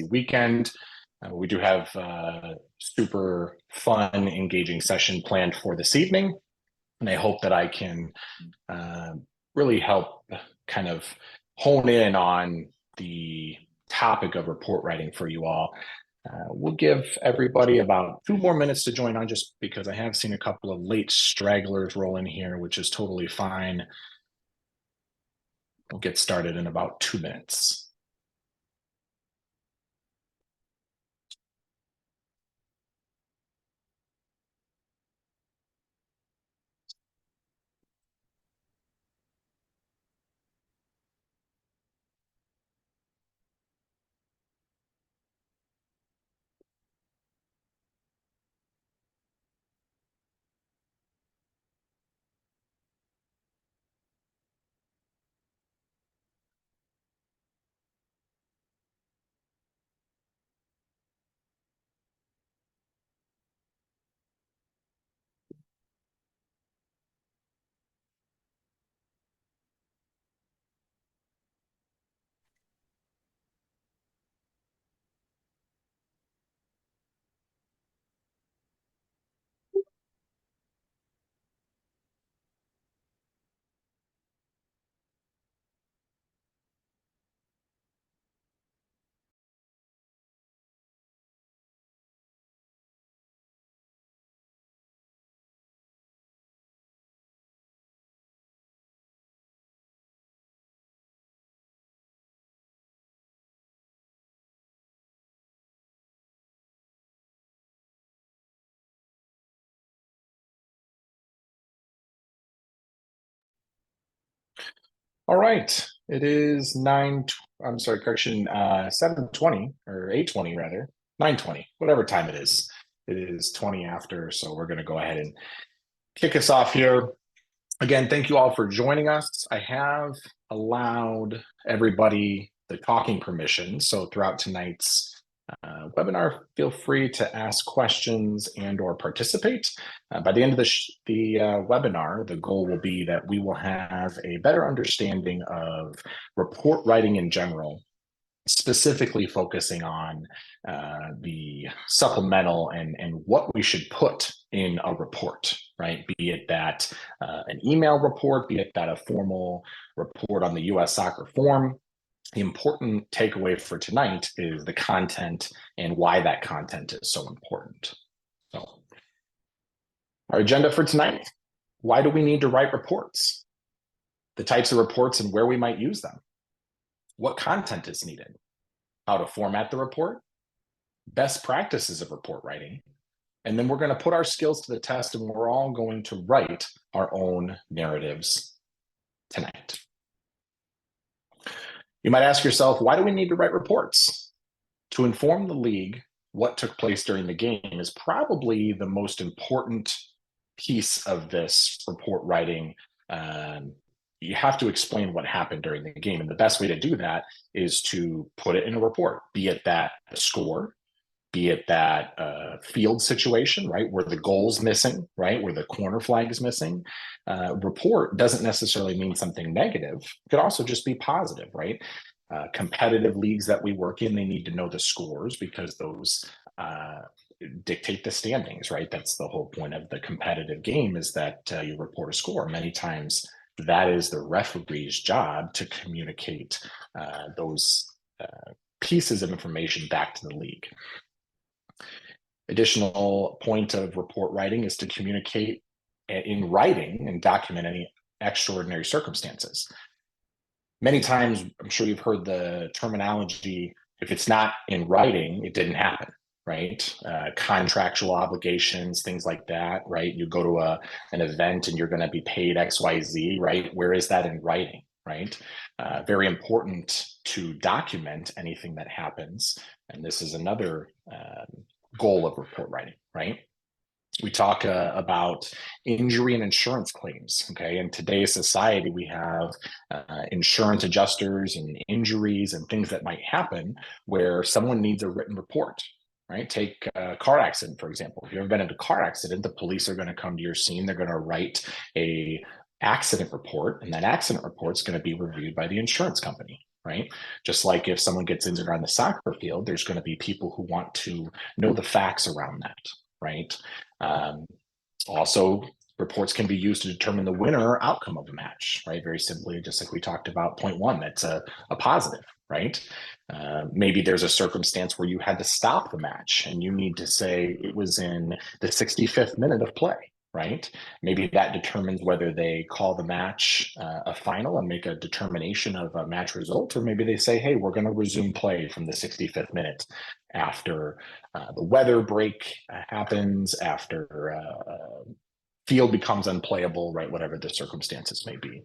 weekend. We do have a super fun, engaging session planned for this evening, and I hope that I can really help kind of hone in on the topic of report writing for you all. We'll give everybody about 2 more minutes to join on, just because I have seen a couple of late stragglers roll in here, which is totally fine. We'll get started in about 2 minutes. All right, it is 7:20 or 8:20 rather, 9:20, whatever time it is. It is 20 after, so we're going to go ahead and kick us off here. Again, thank you all for joining us. I have allowed everybody the talking permission, so throughout tonight's webinar, feel free to ask questions and or participate. By the end of the webinar, the goal will be that we will have a better understanding of report writing in general, specifically focusing on the supplemental and what we should put in a report, right? Be it that an email report, be it that a formal report on the US soccer form. The important takeaway for tonight is the content and why that content is so important. So, our agenda for tonight: why do we need to write reports? The types of reports and where we might use them. What content is needed? How to format the report? Best practices of report writing. And then we're going to put our skills to the test, and we're all going to write our own narratives tonight. You might ask yourself, why do we need to write reports? To inform the league what took place during the game is probably the most important piece of this report writing. You have to explain what happened during the game, and the best way to do that is to put it in a report, be it that score, be it that field situation, right, where the goal's missing, right, where the corner flag is missing. Report doesn't necessarily mean something negative. It could also just be positive, right? Competitive leagues that we work in, they need to know the scores because those dictate the standings, right? That's the whole point of the competitive game, is that you report a score. Many times that is the referee's job to communicate those pieces of information back to the league. Additional point of report writing is to communicate in writing and document any extraordinary circumstances. Many times, I'm sure you've heard the terminology, if it's not in writing, it didn't happen, right? Contractual obligations, things like that, right? You go to an event and you're going to be paid XYZ, right? Where is that in writing, right? Very important to document anything that happens. And this is another goal of report writing, right? We talk about injury and insurance claims, okay? In today's society, we have insurance adjusters and injuries and things that might happen where someone needs a written report, right? Take a car accident, for example. If you've ever been in a car accident, the police are going to come to your scene. They're going to write a accident report, and that accident report is going to be reviewed by the insurance company, right? Just like if someone gets injured on the soccer field, there's going to be people who want to know the facts around that, right? Um, Also, reports can be used to determine the winner or outcome of a match, right? Very simply, just like we talked about point one, that's a positive, right? Maybe there's a circumstance where you had to stop the match and you need to say it was in the 65th minute of play, right? Maybe that determines whether they call the match a final and make a determination of a match result, or maybe they say, hey, we're going to resume play from the 65th minute after the weather break happens, after field becomes unplayable, right? Whatever the circumstances may be.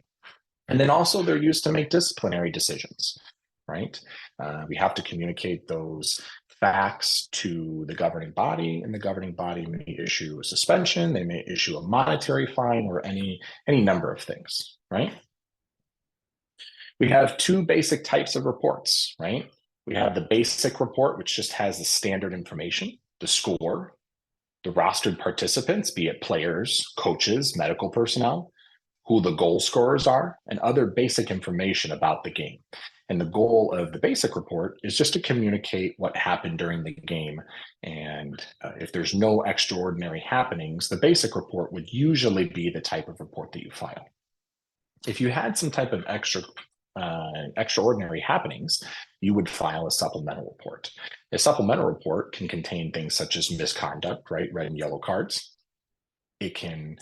And then also they're used to make disciplinary decisions, right? We have to communicate those facts to the governing body, and the governing body may issue a suspension, they may issue a monetary fine, or any number of things, right? We have two basic types of reports, right? We have the basic report, which just has the standard information, the score, the rostered participants, be it players, coaches, medical personnel, who the goal scorers are, and other basic information about the game. And the goal of the basic report is just to communicate what happened during the game. And if there's no extraordinary happenings, the basic report would usually be the type of report that you file. If you had some type of extraordinary happenings, you would file a supplemental report. A supplemental report can contain things such as misconduct, right? Red and yellow cards. It can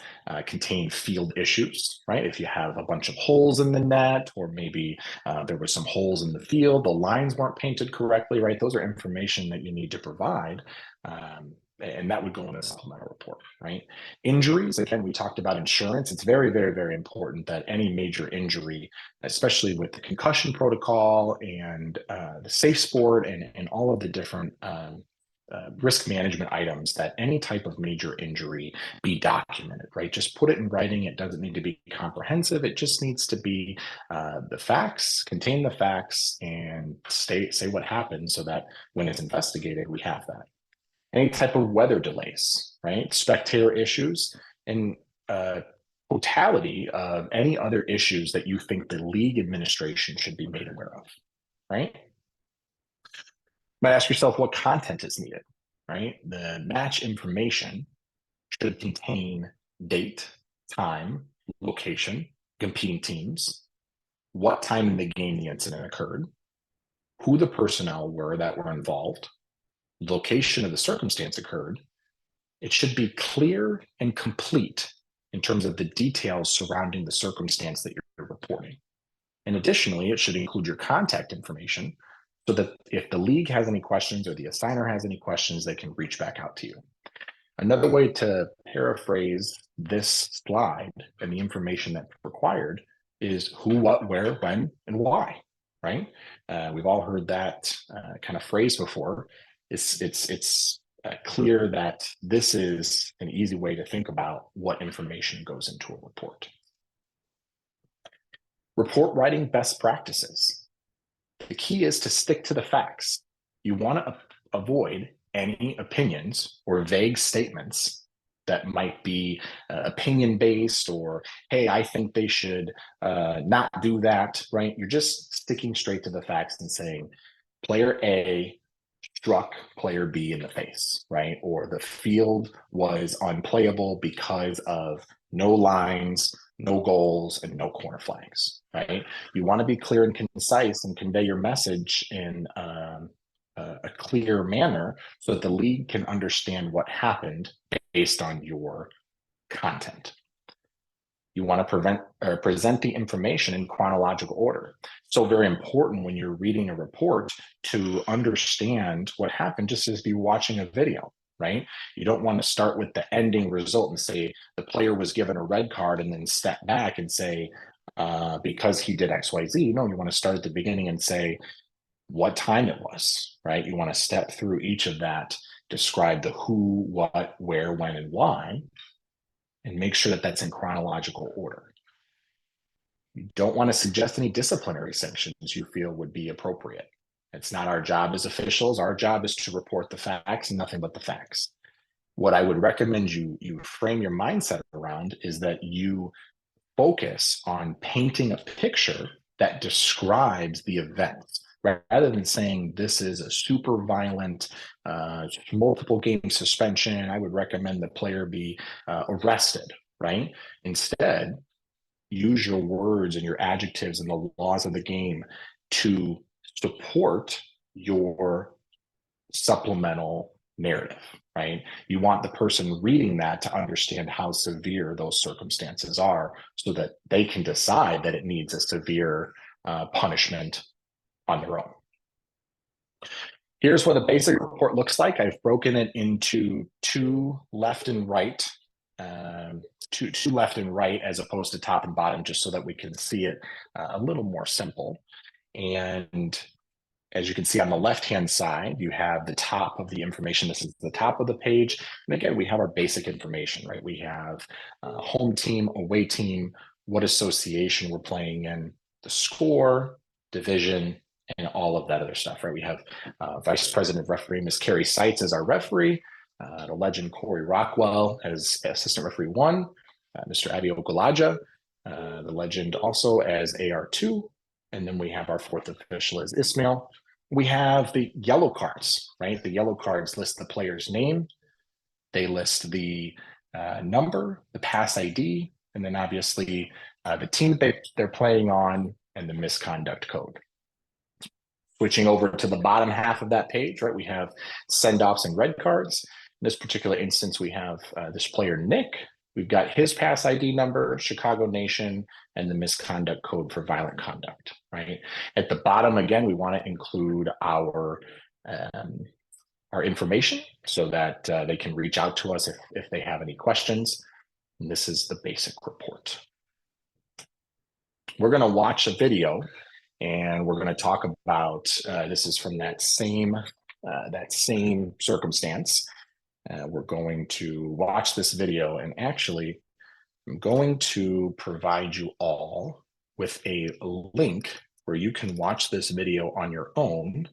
contain field issues, right? If you have a bunch of holes in the net, or maybe there were some holes in the field, the lines weren't painted correctly, right? Those are information that you need to provide. And that would go in a supplemental report, right? Injuries, again, we talked about insurance. It's very, very, very important that any major injury, especially with the concussion protocol and the safe sport and all of the different risk management items, that any type of major injury be documented, right? Just put it in writing. It doesn't need to be comprehensive. It just needs to be the facts, contain the facts, and say what happened, so that when it's investigated, we have that. Any type of weather delays, right? Spectator issues, and totality of any other issues that you think the league administration should be made aware of, right? You might ask yourself what content is needed, right? The match information should contain date, time, location, competing teams, what time in the game the incident occurred, who the personnel were that were involved, location of the circumstance occurred. It should be clear and complete in terms of the details surrounding the circumstance that you're reporting. And additionally, it should include your contact information, so that if the league has any questions or the assigner has any questions, they can reach back out to you. Another way to paraphrase this slide and the information that's required is who, what, where, when, and why, right? We've all heard that kind of phrase before. It's clear that this is an easy way to think about what information goes into a report. Report writing best practices. The key is to stick to the facts. You want to avoid any opinions or vague statements that might be opinion-based, or, hey, I think they should not do that, right? You're just sticking straight to the facts and saying, player A struck player B in the face, right? Or the field was unplayable because of no lines, no goals, and no corner flags, right? You want to be clear and concise and convey your message in a clear manner, so that the league can understand what happened based on your content. You want to present the information in chronological order. So very important when you're reading a report to understand what happened, just as if you're watching a video, right? You don't want to start with the ending result and say the player was given a red card and then step back and say, because he did X, Y, Z. No, you want to start at the beginning and say what time it was, right? You want to step through each of that, describe the who, what, where, when, and why, and make sure that that's in chronological order. You don't want to suggest any disciplinary sanctions you feel would be appropriate. It's not our job as officials. Our job is to report the facts and nothing but the facts. What I would recommend you frame your mindset around is that you focus on painting a picture that describes the event. Rather than saying this is a super violent, multiple game suspension, I would recommend the player be arrested, right? Instead, use your words and your adjectives and the laws of the game to support your supplemental narrative, right? You want the person reading that to understand how severe those circumstances are so that they can decide that it needs a severe punishment on their own. Here's what a basic report looks like. I've broken it into two left and right, two left and right as opposed to top and bottom, just so that we can see it a little more simple. And as you can see on the left-hand side, you have the top of the information. This is the top of the page. And again, we have our basic information, right? We have home team, away team, what association we're playing in, the score, division, and all of that other stuff, right? We have Vice President Referee Ms. Carrie Seitz as our referee, the legend Corey Rockwell as Assistant Referee 1, Mr. Adi Okulaja, the legend also as AR2, and then we have our fourth official as Ismail. We have the yellow cards, right? The yellow cards list the player's name. They list the number, the pass ID, and then obviously the team that they're playing on and the misconduct code. Switching over to the bottom half of that page, right? We have send-offs and red cards. In this particular instance, we have this player, Nick. We've got his pass ID number, Chicago Nation, and the misconduct code for violent conduct, right? At the bottom, again, we want to include our information so that they can reach out to us if they have any questions. And this is the basic report. We're going to watch a video and we're going to talk about, this is from that same circumstance. We're going to watch this video, and actually I'm going to provide you all with a link where you can watch this video on your own.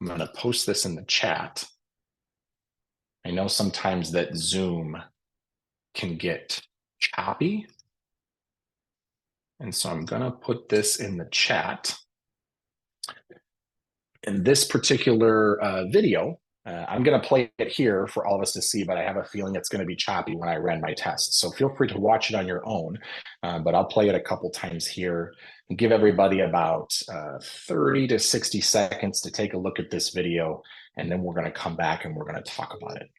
I'm going to post this in the chat. I know sometimes that Zoom can get choppy, and so I'm going to put this in the chat. In this particular video, I'm going to play it here for all of us to see, but I have a feeling it's going to be choppy when I run my tests. So feel free to watch it on your own, but I'll play it a couple times here and give everybody about 30 to 60 seconds to take a look at this video, and then we're going to come back and we're going to talk about it.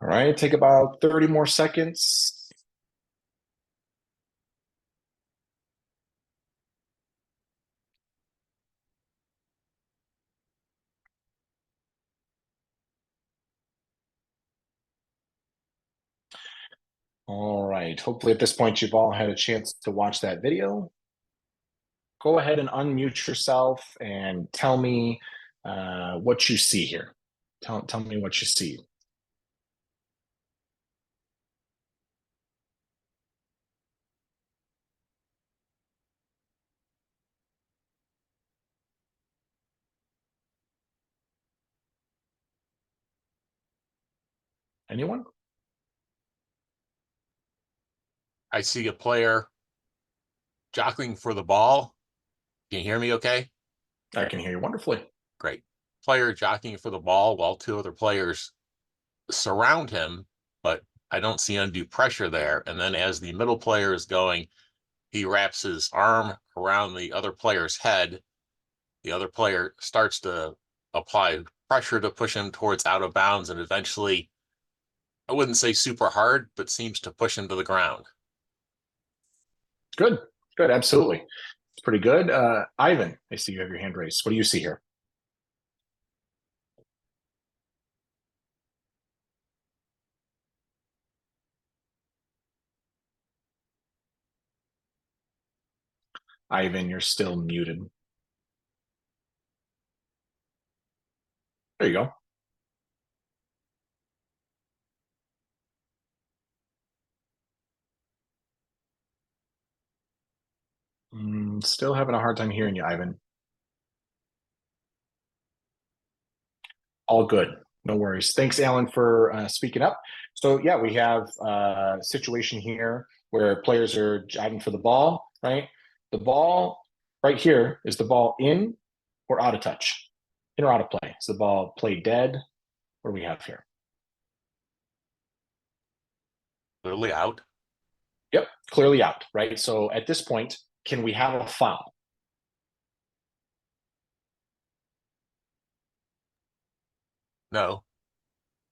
All right, take about 30 more seconds. All right, hopefully at this point you've all had a chance to watch that video. Go ahead and unmute yourself and tell me what you see here. Tell me what you see. Anyone? I see a player jockeying for the ball. Can you hear me okay? I can hear you wonderfully. Great. Player jockeying for the ball while two other players surround him, but I don't see undue pressure there. And then as the middle player is going, he wraps his arm around the other player's head. The other player starts to apply pressure to push him towards out of bounds, and eventually, I wouldn't say super hard, but seems to push him to the ground. Good, good, absolutely. It's pretty good. Ivan, I see you have your hand raised. What do you see here? Ivan, you're still muted. There you go. Still having a hard time hearing you, Ivan. All good. No worries. Thanks, Alan, for speaking up. So yeah, we have a situation here where players are jiving for the ball, right? The ball right here, is the ball in or out of touch? In or out of play? Is the ball played dead? What do we have here? Clearly out. Yep, clearly out, right? So at this point, can we have a foul? No.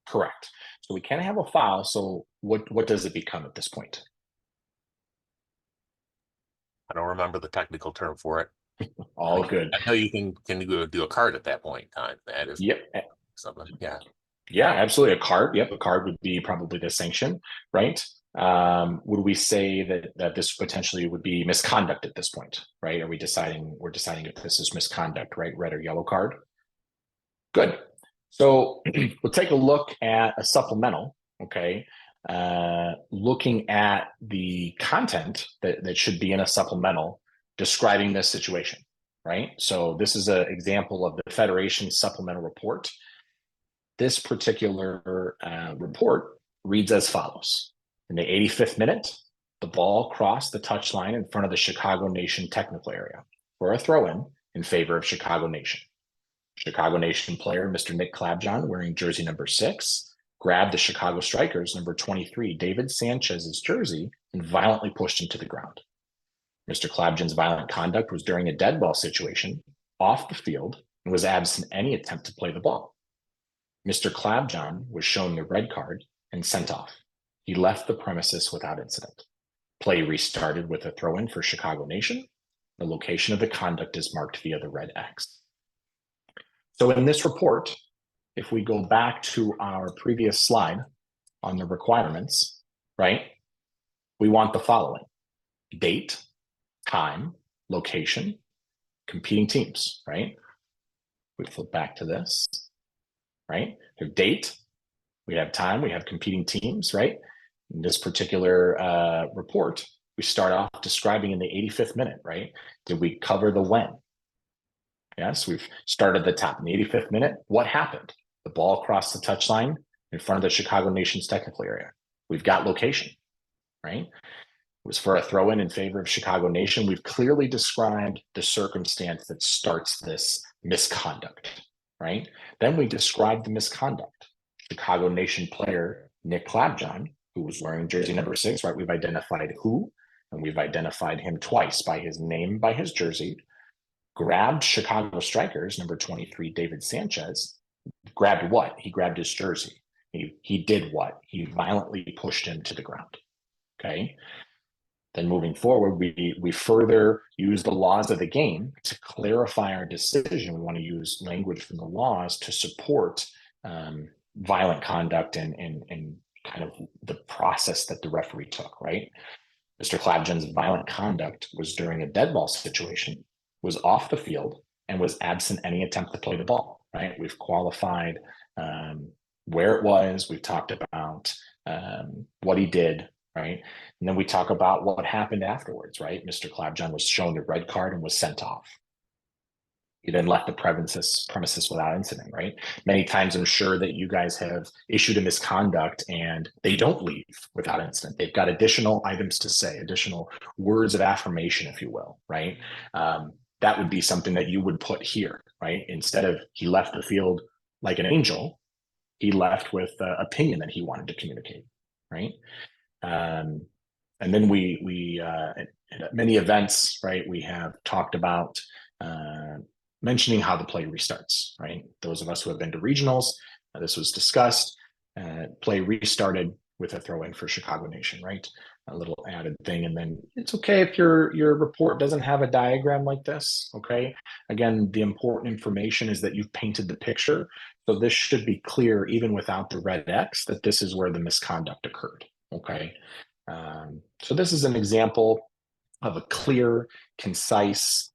Correct. So we can have a foul. So what does it become at this point? I don't remember the technical term for it. All good. I know you can go do a card at that point in time. That is Yep. something. Yeah. Yeah, absolutely. A card. Yep, a card would be probably the sanction, right? Would we say that this potentially would be misconduct at this point, right? Are we deciding we're deciding if this is misconduct, right? Red or yellow card? Good. So we'll take a look at a supplemental, okay? Looking at the content that should be in a supplemental describing this situation, right? So this is an example of the Federation supplemental report. This particular report reads as follows. In the 85th minute, the ball crossed the touchline in front of the Chicago Nation technical area for a throw-in in favor of Chicago Nation. Chicago Nation player, Mr. Nick Klabjon, wearing jersey number 6, grabbed the Chicago Strikers number 23, David Sanchez's jersey, and violently pushed him to the ground. Mr. Klabjon's violent conduct was during a dead ball situation off the field and was absent any attempt to play the ball. Mr. Klabjon was shown the red card and sent off. He left the premises without incident. Play restarted with a throw-in for Chicago Nation. The location of the conduct is marked via the red X. So in this report, if we go back to our previous slide on the requirements, right, we want the following: date, time, location, competing teams, right? We flip back to this, right? We have date, we have time, we have competing teams, right? In this particular report, we start off describing in the 85th minute, right? Did we cover the when? Yes, we've started the top. In the 85th minute, what happened? The ball crossed the touchline in front of the Chicago Nation's technical area. We've got location, right? It was for a throw-in in favor of Chicago Nation. We've clearly described the circumstance that starts this misconduct, right? Then we described the misconduct. Chicago Nation player Nick Klabjon, who was wearing jersey number 6, right? We've identified who, and we've identified him twice by his name, by his jersey, grabbed Chicago Strikers, number 23, David Sanchez. Grabbed what? He grabbed his jersey. He did what? He violently pushed him to the ground. Okay. Then moving forward, we further use the laws of the game to clarify our decision. We want to use language from the laws to support violent conduct and kind of the process that the referee took, right? Mr. Klabjon's violent conduct was during a dead ball situation, was off the field, and was absent any attempt to play the ball, right? We've qualified where it was. We've talked about what he did, right? And then we talk about what happened afterwards, right? Mr. Klabjon was shown the red card and was sent off. He then left the premises without incident, right? Many times I'm sure that you guys have issued a misconduct and they don't leave without incident. They've got additional items to say, additional words of affirmation, if you will, right? That would be something that you would put here, right? Instead of he left the field like an angel, he left with an opinion that he wanted to communicate, right? And then we at many events, right, we have talked about mentioning how the play restarts, right? Those of us who have been to regionals, this was discussed. Play restarted with a throw in for Chicago Nation, right? A little added thing. And then it's okay if your report doesn't have a diagram like this, okay? Again, the important information is that you've painted the picture. So this should be clear even without the red X that this is where the misconduct occurred, okay? So this is an example of a clear, concise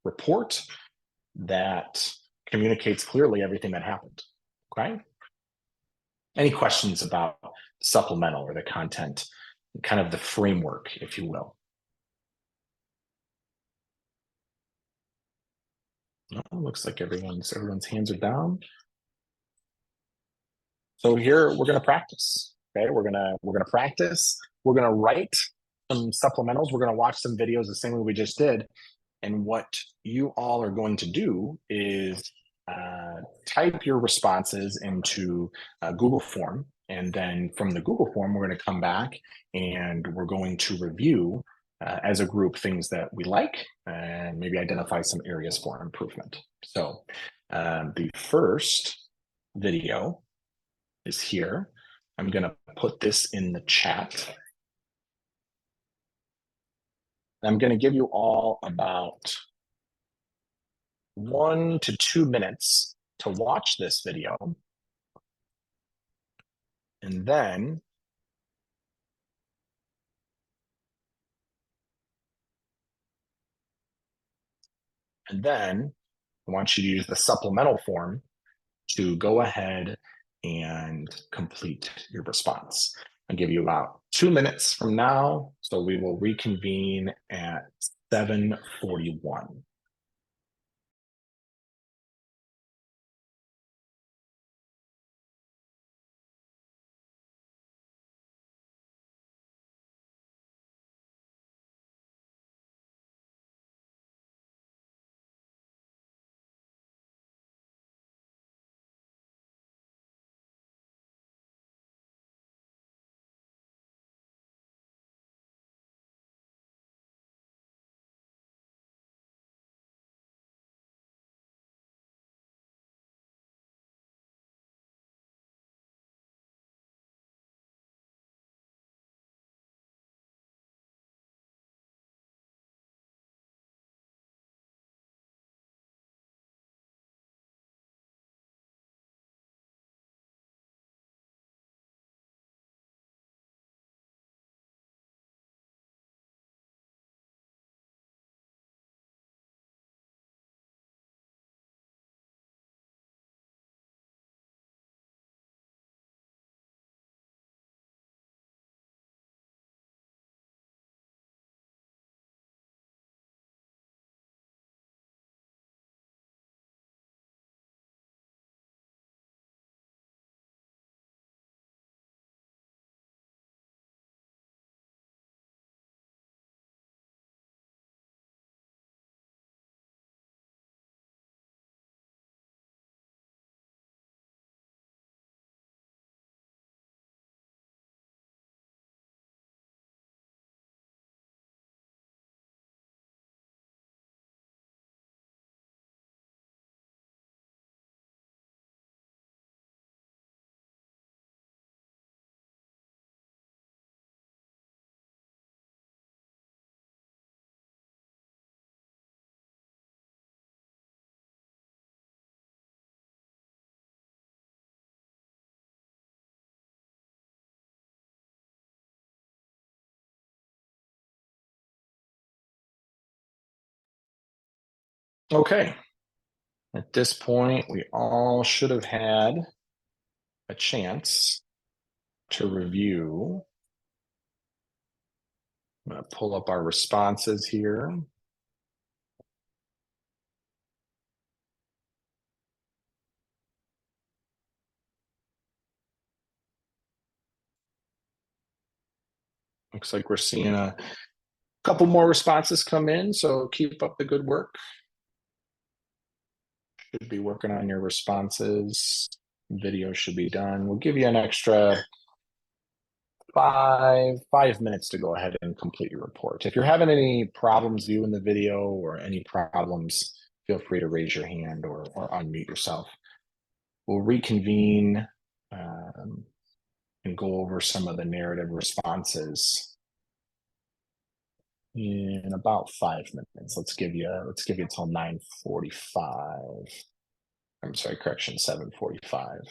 report that communicates clearly everything that happened. Okay. Any questions about supplemental or the content, kind of the framework, if you will? No, looks like everyone's hands are down. So here we're going to practice. Okay, we're gonna practice. We're gonna write some supplementals. We're gonna watch some videos the same way we just did. And what you all are going to do is type your responses into Google form. And then from the Google form, we're going to come back and we're going to review as a group things that we like and maybe identify some areas for improvement. So the first video is here. I'm going to put this in the chat. I'm going to give you all about 1 to 2 minutes to watch this video. And then I want you to use the supplemental form to go ahead and complete your response. I'll give you about 2 minutes from now. So we will reconvene at 7:41. Okay. At this point, we all should have had a chance to review. I'm going to pull up our responses here. Looks like we're seeing a couple more responses come in, so keep up the good work. Should be working on your responses. Video should be done. We'll give you an extra 5 minutes to go ahead and complete your report. If you're having any problems viewing the video or any problems, feel free to raise your hand or unmute yourself. We'll reconvene and go over some of the narrative responses in about 5 minutes. Let's give you until 9:45. I'm sorry, correction, 7:45.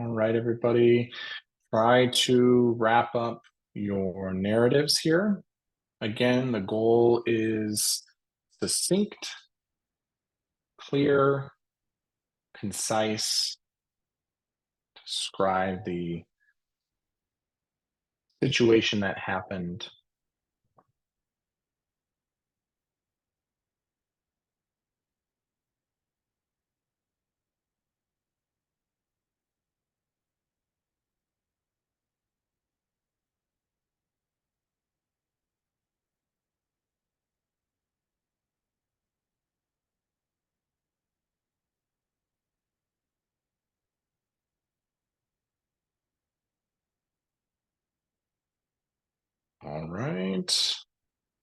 All right, everybody. Try to wrap up your narratives here. Again, the goal is succinct, clear, concise, describe the situation that happened. All right.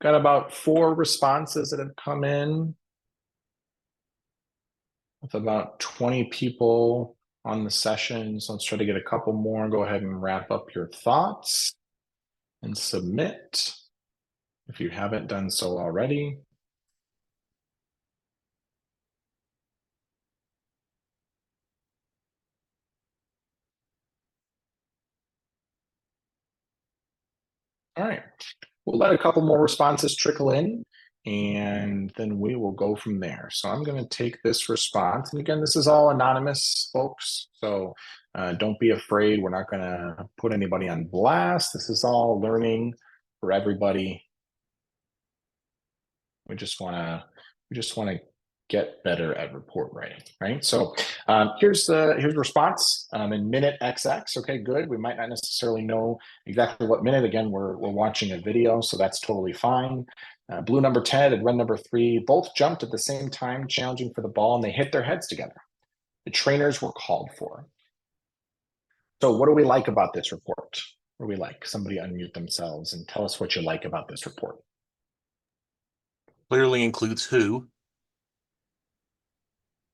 Got about 4 responses that have come in with about 20 people on the session. So let's try to get a couple more. Go ahead and wrap up your thoughts and submit if you haven't done so already. All right. We'll let a couple more responses trickle in and then we will go from there. So I'm going to take this response. And again, this is all anonymous, folks. So don't be afraid. We're not going to put anybody on blast. This is all learning for everybody. We just want to get better at report writing, right? So here's response in minute XX. Okay, good. We might not necessarily know exactly what minute. Again, we're watching a video, so that's totally fine. Blue number 10 and red number 3 both jumped at the same time, challenging for the ball, and they hit their heads together. The trainers were called for. So what do we like about this report? What do we like? Somebody unmute themselves and tell us what you like about this report. Clearly includes who.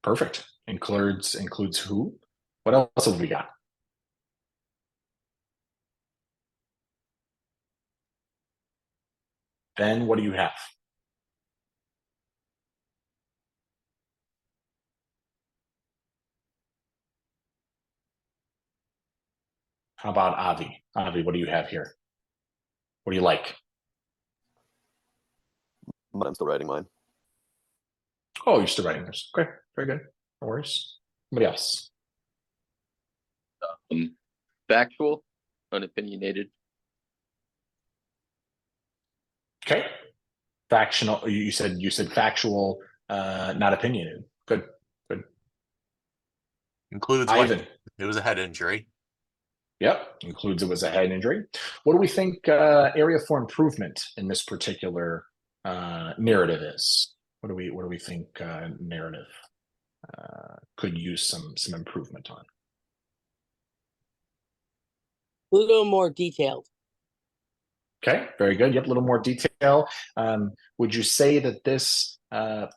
Perfect. Includes who? What else have we got? Then what do you have? How about Avi? Avi, what do you have here? What do you like? I'm still writing mine. Oh, you're still writing this. Okay, very good. No worries. Somebody else. Factual, unopinionated. Okay. Factional. You said factual, not opinionated. Good. Good. Includes Ivan. It was a head injury. Yep. Includes it was a head injury. What do we think area for improvement in this particular narrative is? What do we think narrative could use some improvement on? A little more detailed. Okay, very good. Yep, a little more detail. Would you say that this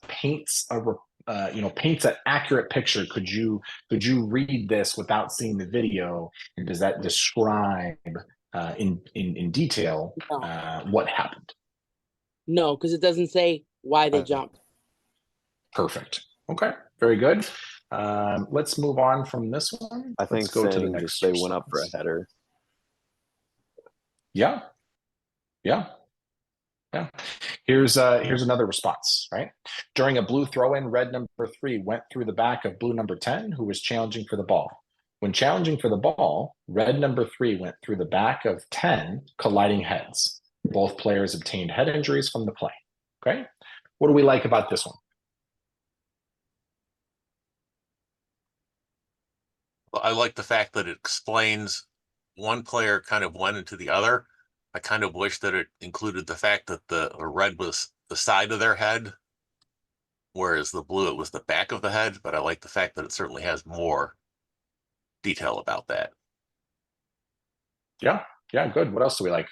paints paints an accurate picture? Could you read this without seeing the video? And does that describe in detail what happened? No, because it doesn't say why they jumped. Perfect. Okay, very good. Let's move on from this one. I think Let's go to the saying next just they went up for a response. header. Yeah. Here's another response, right? During a blue throw-in, red number 3 went through the back of blue number 10, who was challenging for the ball. When challenging for the ball, red number 3 went through the back of 10, colliding heads. Both players obtained head injuries from the play. Okay. What do we like about this one? Well, I like the fact that it explains one player kind of went into the other. I kind of wish that it included the fact that the red was the side of their head, whereas the blue, it was the back of the head. But I like the fact that it certainly has more detail about that. Yeah, good. What else do we like?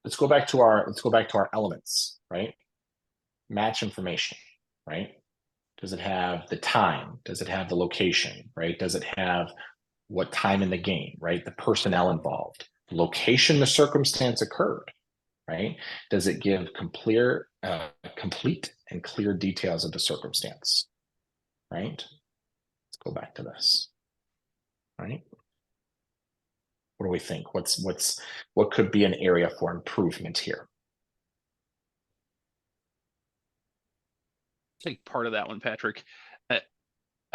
Let's go back to our elements, right? Match information, right? Does it have the time? Does it have the location, right? Does it have what time in the game, right? The personnel involved, the location, the circumstance occurred, right? Does it give complete and clear details of the circumstance, right? Let's go back to this, right? What do we think? What could be an area for improvement here? Take part of that one, Patrick.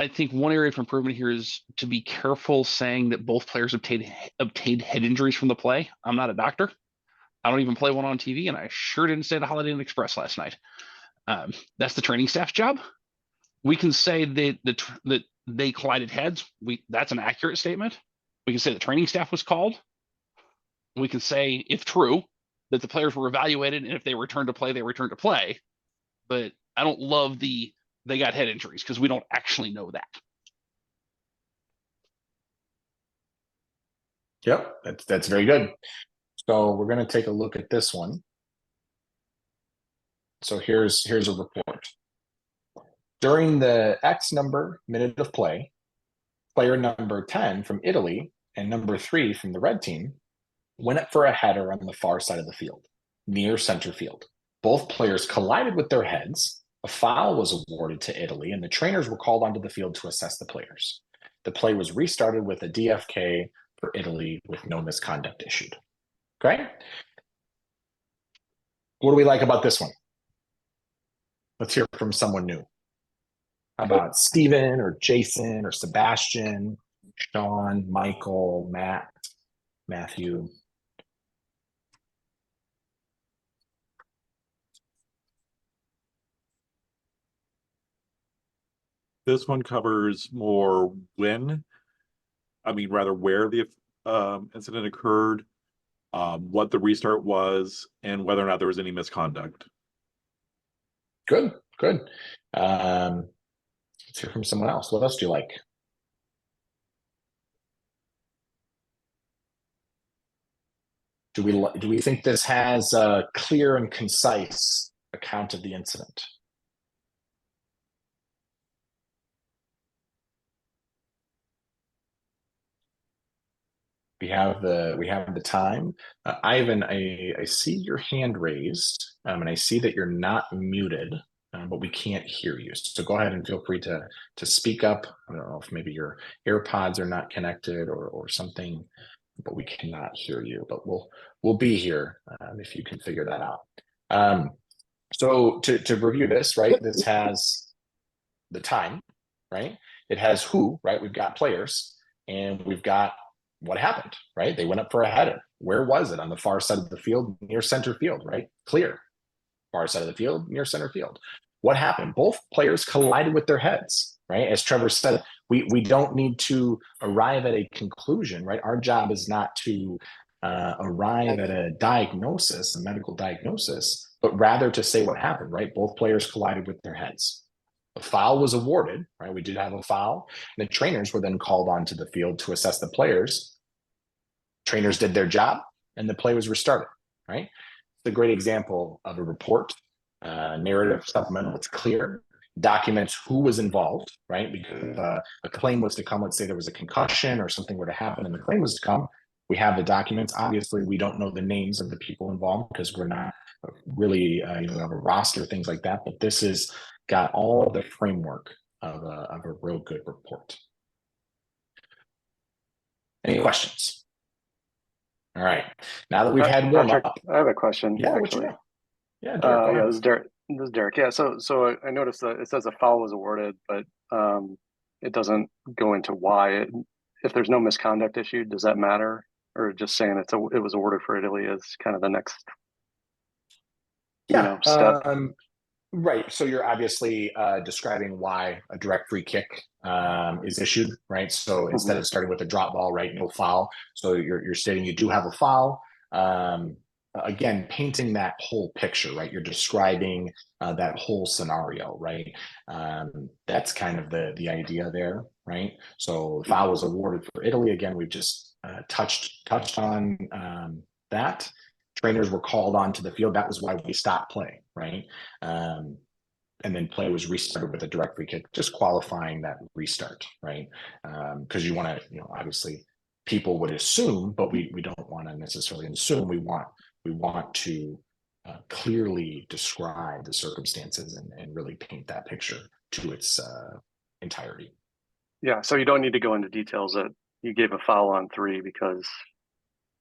I think one area for improvement here is to be careful saying that both players obtained head injuries from the play. I'm not a doctor. I don't even play one on TV, and I sure didn't stay at the Holiday Inn Express last night. That's the training staff's job. We can say that they collided heads. That's an accurate statement. We can say the training staff was called. We can say, if true, that the players were evaluated, and if they returned to play, they returned to play. But I don't love they got head injuries because we don't actually know that. Yep, that's very good. So we're going to take a look at this one. So here's a report. During the X minute of play, player number 10 from Italy and number 3 from the red team went up for a header on the far side of the field, near center field. Both players collided with their heads. A foul was awarded to Italy, and the trainers were called onto the field to assess the players. The play was restarted with a DFK for Italy with no misconduct issued. Okay? What do we like about this one? Let's hear from someone new. How about Steven or Jason or Sebastian, Sean, Michael, Matt, Matthew? This one covers more where the incident occurred, what the restart was, and whether or not there was any misconduct. Good. Let's hear from someone else. What else do you like? Do we think this has a clear and concise account of the incident? We have the time. Ivan, I see your hand raised, and I see that you're not muted, but we can't hear you. So go ahead and feel free to speak up. I don't know if maybe your AirPods are not connected or something, but we cannot hear you. But we'll be here if you can figure that out. So to review this, right? This has the time, right? It has who, right? We've got players, and we've got what happened, right? They went up for a header. Where was it? On the far side of the field, near center field, right? Clear. Far side of the field, near center field. What happened? Both players collided with their heads, right? As Trevor said, we don't need to arrive at a conclusion, right? Our job is not to arrive at a diagnosis, a medical diagnosis, but rather to say what happened, right? Both players collided with their heads. A foul was awarded, right? We did have a foul. The trainers were then called onto the field to assess the players. Trainers did their job, and the play was restarted, right? It's a great example of a report, narrative supplemental. It's clear, documents who was involved, right? Because a claim was to come, let's say there was a concussion or something were to happen, and the claim was to come. We have the documents. Obviously, we don't know the names of the people involved because we're not really, have a roster, things like that. But this is got all the framework of a real good report. Any questions? All right. Now that we've had warm Patrick, up, I have a question. yeah, actually. Derek, go ahead. This is Derek. Yeah. So I noticed that it says a foul was awarded, but it doesn't go into why. If there's no misconduct issued, does that matter? Or just saying it was awarded for Italy is kind of the next step. Right. So you're obviously describing why a direct free kick is issued, right? So instead of starting with a drop ball, right, no foul. So you're stating you do have a foul. Again, painting that whole picture, right? You're describing that whole scenario, right? That's kind of the idea there, right? So foul was awarded for Italy. Again, we've just touched on that. Trainers were called onto the field. That was why we stopped playing, right? And then play was restarted with a direct free kick, just qualifying that restart, right? Because you want to, obviously people would assume, but we don't want to necessarily assume. We want we want to clearly describe the circumstances and really paint that picture to its entirety. Yeah, so you don't need to go into details that you gave a foul on 3 because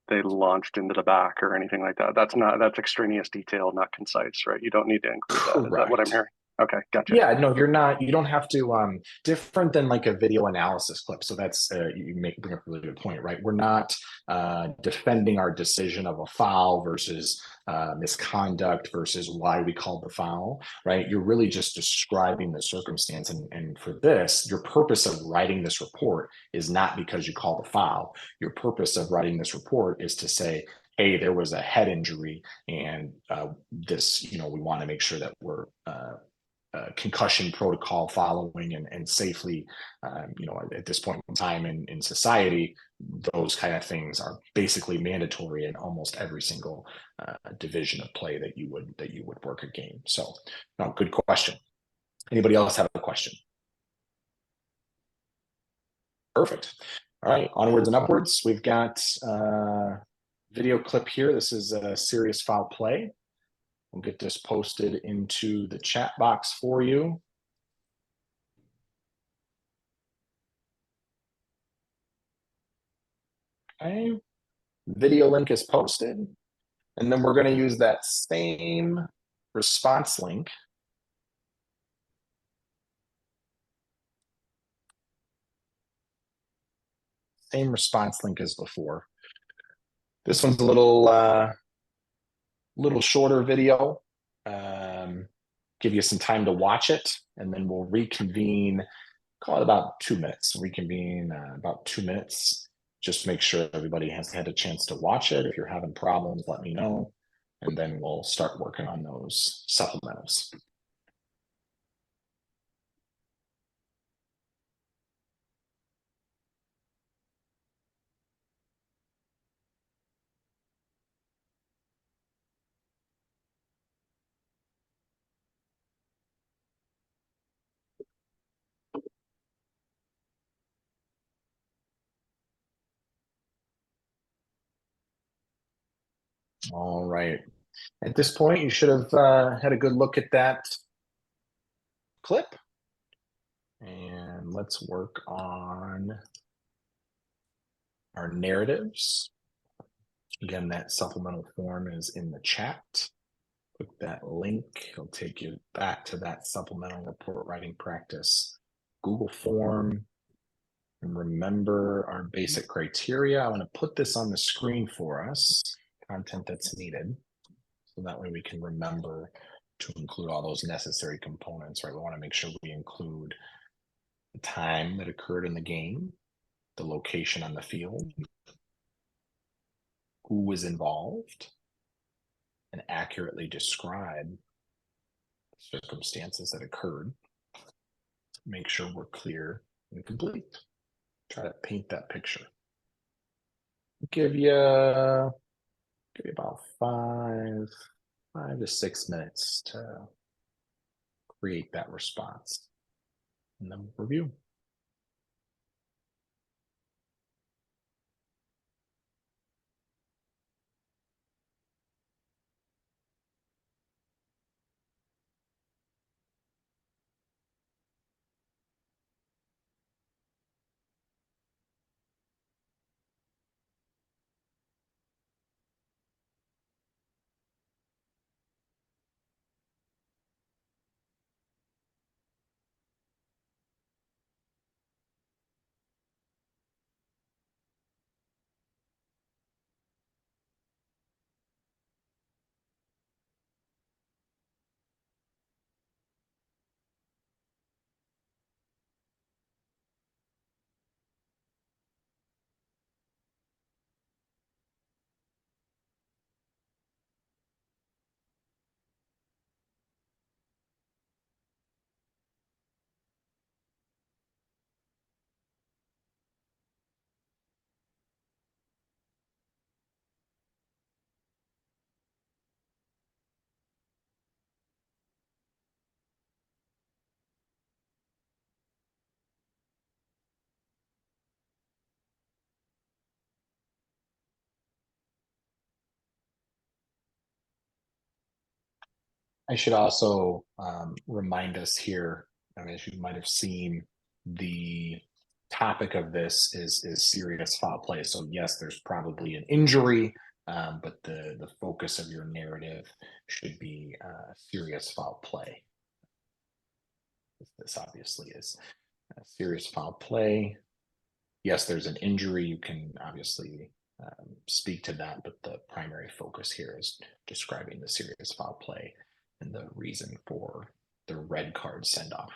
they launched into the back or anything like that. That's extraneous detail, not concise, right? You don't need to include that. Is that what I'm Correct. hearing? Okay, gotcha. Yeah, no, you don't have to, different than like a video analysis clip. So that's, bring up a really good point, right? We're not defending our decision of a foul versus misconduct versus why we called the foul, right? You're really just describing the circumstance. And for this, your purpose of writing this report is not because you called the foul. Your purpose of writing this report is to say, hey, there was a head injury, and this, we want to make sure that we're concussion protocol following and safely, at this point in time in society, those kind of things are basically mandatory in almost every single division of play that you would work a game. So, no, good question. Anybody else have a question? Perfect. All right, onwards and upwards. We've got video clip here. This is a serious foul play. We'll get this posted into the chat box for you. Okay, video link is posted. And then we're going to use that same response link. Same response link as before. This one's a little shorter video. Give you some time to watch it, and then we'll reconvene. Call it about 2 minutes. Reconvene about 2 minutes. Just make sure everybody has had a chance to watch it. If you're having problems, let me know, and then we'll start working on those supplementals. All right. At this point, you should have had a good look at that clip. And let's work on our narratives. Again, that supplemental form is in the chat. Click that link. It'll take you back to that supplemental report writing practice Google form. And remember our basic criteria. I'm going to put this on the screen for us, content that's needed. So that way we can remember to include all those necessary components, right? We want to make sure we include the time that occurred in the game, the location on the field, who was involved, and accurately describe the circumstances that occurred. Make sure we're clear and complete. Try to paint that picture. Give you about 5 to 6 minutes to create that response, and then we'll review. I should also remind us here, as you might have seen, the topic of this is serious foul play. So yes, there's probably an injury, but the focus of your narrative should be serious foul play. This obviously is serious foul play. Yes, there's an injury. You can obviously speak to that, but the primary focus here is describing the serious foul play and the reason for the red card send off.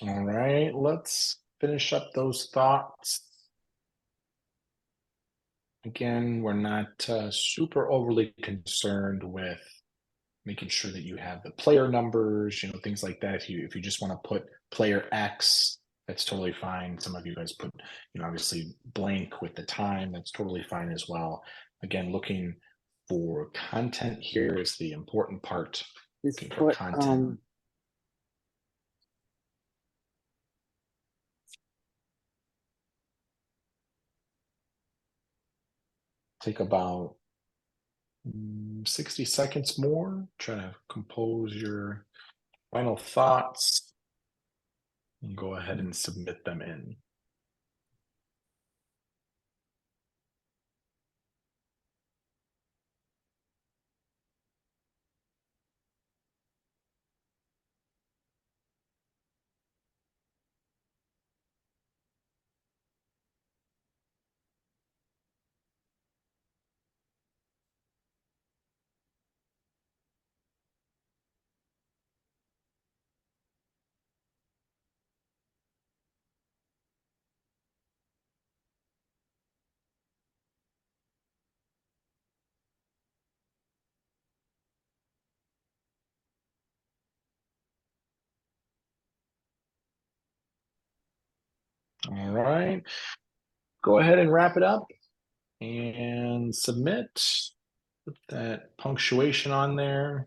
All right, let's finish up those thoughts. Again, we're not super overly concerned with making sure that you have the player numbers, things like that. If you just want to put player X, that's totally fine. Some of you guys put, obviously blank with the time. That's totally fine as well. Again, looking for content here is the important part. Just Looking for put, content. Take about 60 seconds more. Try to compose your final thoughts and go ahead and submit them in. All right, go ahead and wrap it up and submit. Put that punctuation on there.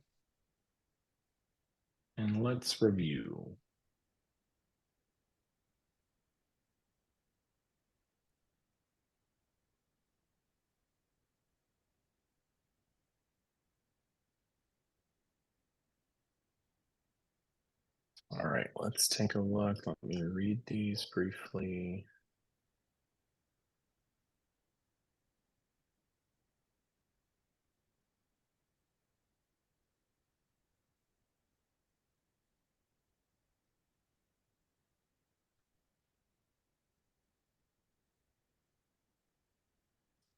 And let's review. All right, let's take a look. Let me read these briefly.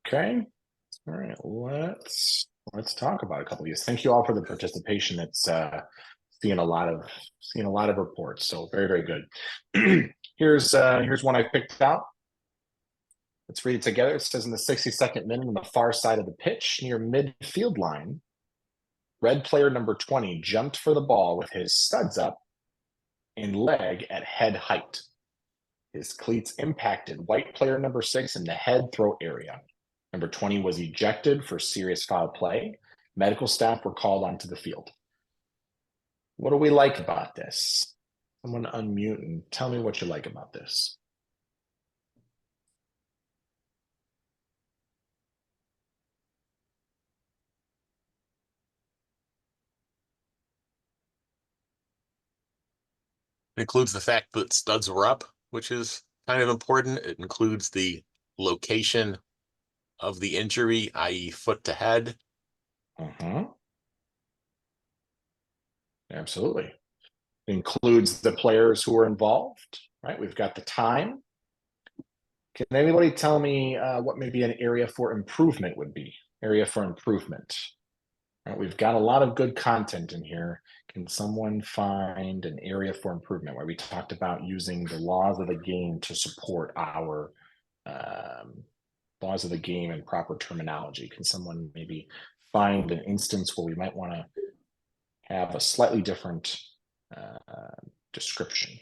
Okay. All right, let's talk about a couple of these. Thank you all for the participation. It's seeing a lot of reports, so very, very good. Here's one I picked out. Let's read it together. It says in the 62nd minute on the far side of the pitch near midfield line, red player number 20 jumped for the ball with his studs up and leg at head height. His cleats impacted white player number 6 in the head throw area. Number 20 was ejected for serious foul play. Medical staff were called onto the field. What do we like about this? Someone unmute and tell me what you like about this. It includes the fact that studs were up, which is kind of important. It includes the location of the injury, i.e. foot to head. Absolutely. Includes the players who are involved, right? We've got the time. Can anybody tell me what maybe an area for improvement would be? Area for improvement. Right, we've got a lot of good content in here. Can someone find an area for improvement where we talked about using the laws of the game to support our laws of the game and proper terminology? Can someone maybe find an instance where we might want to have a slightly different description?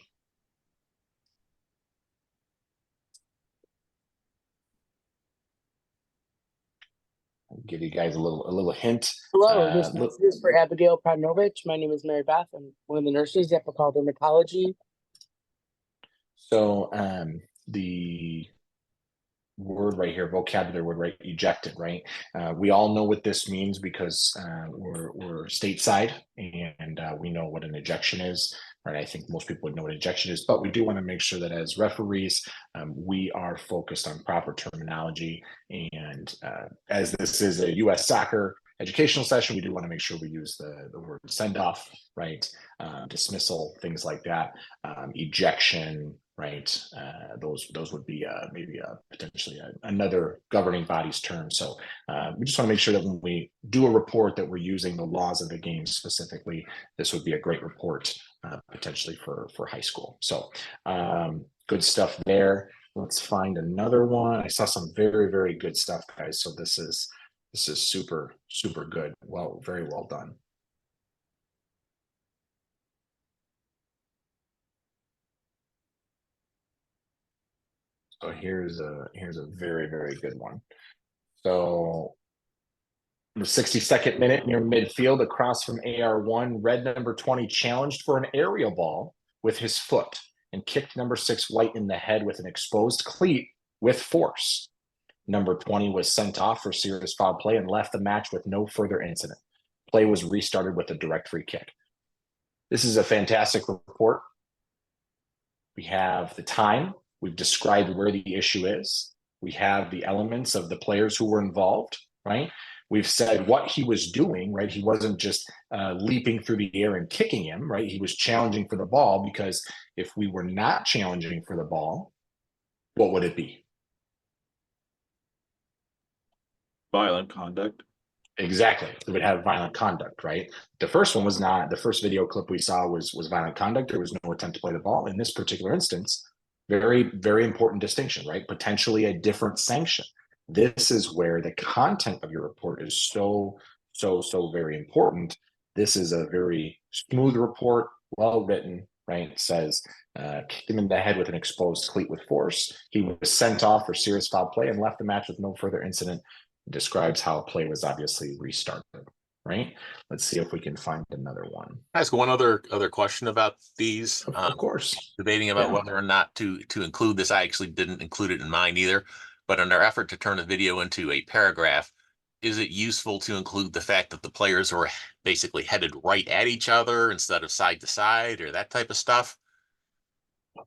I'll give you guys a little hint. Hello, this message is for Abigail Podnovich. My name is Mary Beth. I'm one of the nurses at Bacall Dermatology. So the word right here, vocabulary word, right? Ejected, right? We all know what this means because we're stateside and we know what an ejection is, right? I think most people would know what ejection is, but we do want to make sure that as referees, we are focused on proper terminology. And as this is a U.S. soccer educational session, we do want to make sure we use the word send off, right? Dismissal, things like that, ejection, right? Those would be maybe potentially another governing body's term. So we just want to make sure that when we do a report that we're using the laws of the game specifically. This would be a great report potentially for high school. So good stuff there. Let's find another one. I saw some very, very good stuff, guys. So this is super, super good. Well, very well done. So here's a very, very good one. So the 62nd minute near midfield across from AR1, red number 20 challenged for an aerial ball with his foot and kicked number 6 White in the head with an exposed cleat with force. Number 20 was sent off for serious foul play and left the match with no further incident. Play was restarted with a direct free kick. This is a fantastic report. We have the time. We've described where the issue is. We have the elements of the players who were involved, right? We've said what he was doing, right? He wasn't just leaping through the air and kicking him, right? He was challenging for the ball, because if we were not challenging for the ball, what would it be? Violent conduct. Exactly. It would have violent conduct, right? The first one was not. The first video clip we saw was violent conduct. There was no attempt to play the ball. In this particular instance, very, very important distinction, right? Potentially a different sanction. This is where the content of your report is so very important. This is a very smooth report, well written, right? It says, kicked him in the head with an exposed cleat with force. He was sent off for serious foul play and left the match with no further incident. It describes how play was obviously restarted, right? Let's see if we can find another one. Can I ask one other question about these? Of course. Debating about Yeah. whether or not to include this. I actually didn't include it in mine either. But in our effort to turn a video into a paragraph, is it useful to include the fact that the players were basically headed right at each other instead of side to side, or that type of stuff?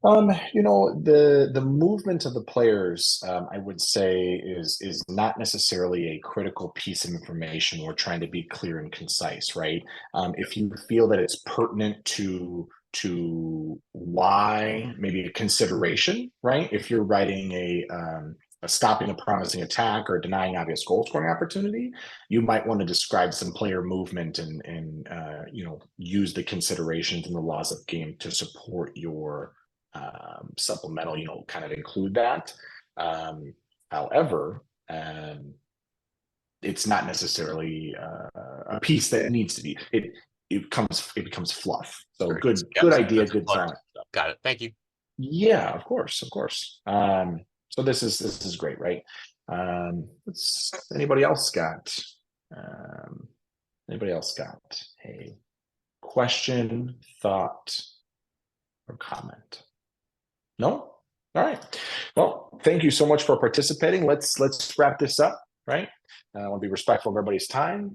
You know, the movement of the players, I would say is not necessarily a critical piece of information. We're trying to be clear and concise, right? If you feel that it's pertinent to why, maybe a consideration, right? If you're writing a stopping a promising attack or denying obvious goal scoring opportunity, you might want to describe some player movement and you know, use the considerations and the laws of game to support your supplemental, you know, kind of include that. However, it's not necessarily a piece that needs to be. It becomes fluff. So Very good good. idea, That's good fun. thought. Got it. Thank you. Yeah, of course. So this is great, right? Anybody else got a question, thought, or comment? No? All right. Well, thank you so much for participating. Let's wrap this up, right? I want to be respectful of everybody's time.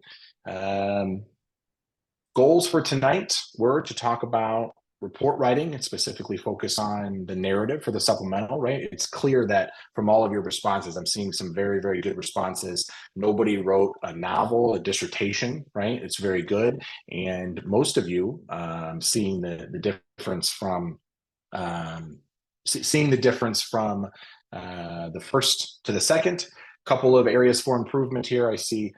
Goals for tonight were to talk about report writing and specifically focus on the narrative for the supplemental, right? It's clear that from all of your responses, I'm seeing some very, very good responses. Nobody wrote a novel, a dissertation, right? It's very good. And most of you seeing the difference from seeing the difference from the first to the second. Couple of areas for improvement here. I see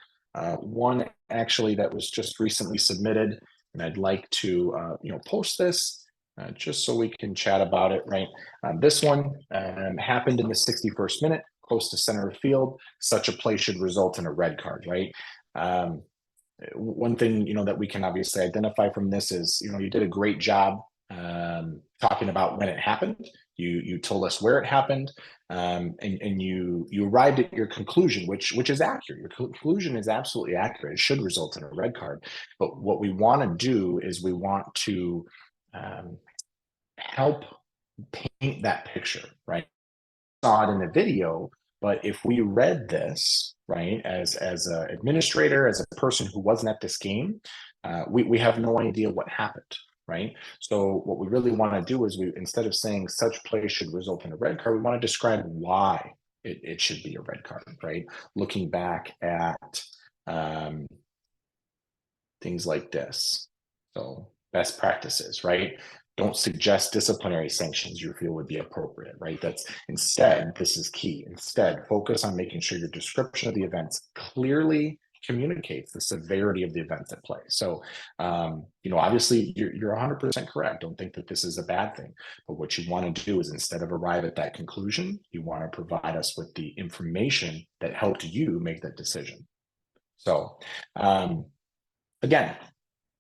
one actually that was just recently submitted, and I'd like to post this just so we can chat about it, right? This one happened in the 61st minute, close to center of field. Such a play should result in a red card, right? One thing that we can obviously identify from this is you did a great job talking about when it happened. You told us where it happened, and you arrived at your conclusion, which is accurate. Your conclusion is absolutely accurate. It should result in a red card. But what we want to do is we want to help paint that picture, right? Saw it in the video, but if we read this, right, as an administrator, as a person who wasn't at this game, we have no idea what happened. Right. So what we really want to do is instead of saying such play should result in a red card, we want to describe why it should be a red card, right? Looking back at things like this. So best practices, right? Don't suggest disciplinary sanctions you feel would be appropriate, right? Instead, this is key. Instead, focus on making sure your description of the events clearly communicates the severity of the events at play. So, obviously you're 100% correct. Don't think that this is a bad thing, but what you want to do is instead of arrive at that conclusion, you want to provide us with the information that helped you make that decision. So, again,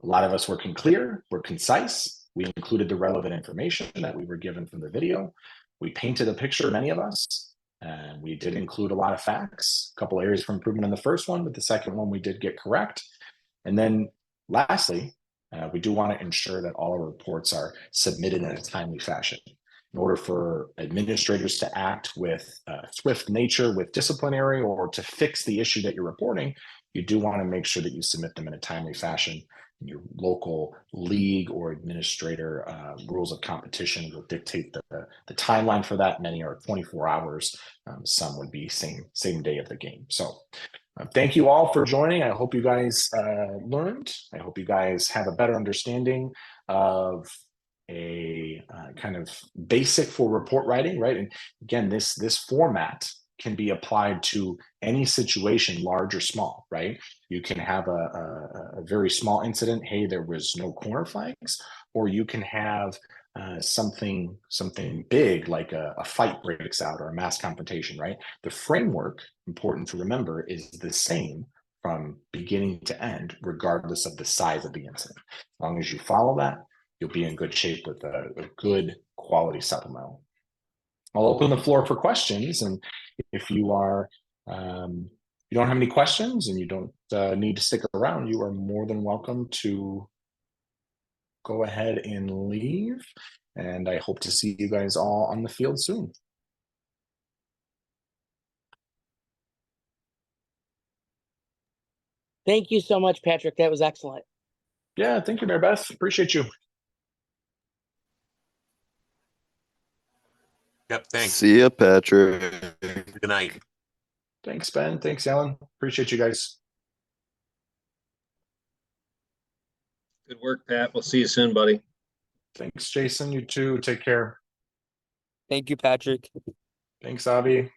a lot of us were clear, we're concise. We included the relevant information that we were given from the video. We painted a picture, many of us. And we did include a lot of facts, a couple areas for improvement in the first one, but the second one we did get correct. And then lastly, we do want to ensure that all our reports are submitted in a timely fashion. In order for administrators to act with swift nature, with disciplinary, or to fix the issue that you're reporting, you do want to make sure that you submit them in a timely fashion. Your local league or administrator rules of competition will dictate the timeline for that. Many are 24 hours. Some would be same day of the game. So thank you all for joining. I hope you guys learned. I hope you guys have a better understanding of a kind of basic for report writing, right? And again, this format can be applied to any situation, large or small, right? You can have a very small incident. Hey, there was no corner flags, or you can have something big like a fight breaks out or a mass confrontation, right? The framework, important to remember, is the same from beginning to end, regardless of the size of the incident. As long as you follow that, you'll be in good shape with a good quality supplemental. I'll open the floor for questions, and if you are you don't have any questions and you don't need to stick around, you are more than welcome to go ahead and leave. And I hope to see you guys all on the field soon. Thank you so much, Patrick. That was excellent. Yeah, thank you, Mary Beth. Appreciate you. Yep, thanks. See ya, Patrick. Good night. Thanks, Ben. Thanks, Alan. Appreciate you guys. Good work, Pat. We'll see you soon, buddy. Thanks, Jason. You too. Take care. Thank you, Patrick. Thanks, Avi.